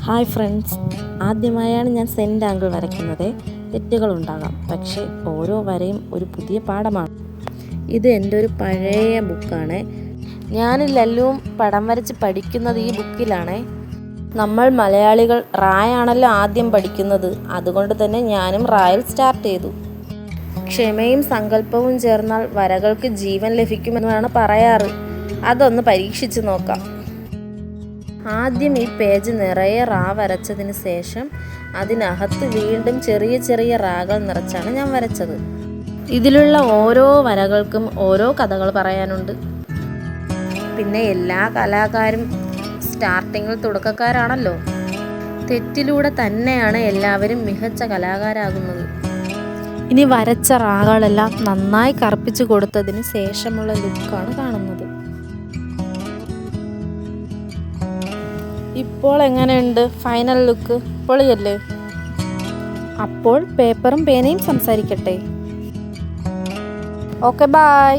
Hi friends, ആദ്യമായാണ് ഞാൻ cent angle വരയ്ക്കുന്നത്. തെറ്റുകളുണ്ടാകാം, പക്ഷേ ഓരോ വരയും ഒരു പുതിയ പാഠമാണ്. ഇത് എൻ്റെ ഒരു പഴയ ബുക്കാണ്. ഞാനും ലല്ലുവും പടം വരച്ച് പഠിക്കുന്നത് ഈ ബുക്കിലാണ്. നമ്മൾ മലയാളികൾ റായാണല്ലോ ആദ്യം പഠിക്കുന്നത്, അതുകൊണ്ട് തന്നെ ഞാനും റായിൽ സ്റ്റാർട്ട് ചെയ്തു. ക്ഷമയും സങ്കല്പവും ചേർന്നാൽ വരകൾക്ക് ജീവൻ ലഭിക്കുമെന്നാണ് പറയാറ്. അതൊന്ന് പരീക്ഷിച്ച് നോക്കാം. ആദ്യം ഈ പേജ് നിറയെ റാ വരച്ചതിന് ശേഷം അതിനകത്ത് വീണ്ടും ചെറിയ ചെറിയ റാകൾ നിറച്ചാണ് ഞാൻ വരച്ചത്. ഇതിലുള്ള ഓരോ വരകൾക്കും ഓരോ കഥകൾ പറയാനുണ്ട്. പിന്നെ എല്ലാ കലാകാരും സ്റ്റാർട്ടിങ്ങിൽ തുടക്കക്കാരാണല്ലോ. തെറ്റിലൂടെ തന്നെയാണ് എല്ലാവരും മികച്ച കലാകാരാകുന്നത്. ഇനി വരച്ച റാകളെല്ലാം നന്നായി കറുപ്പിച്ചു കൊടുത്തതിന് ശേഷമുള്ള ലുക്കാണ് കാണുന്നത്. ഇപ്പോൾ എങ്ങനെയുണ്ട് ഫൈനൽ ലുക്ക്? പൊളിയല്ലേ? അപ്പോൾ പേപ്പറും പേനയും സംസാരിക്കട്ടെ. Okay, by.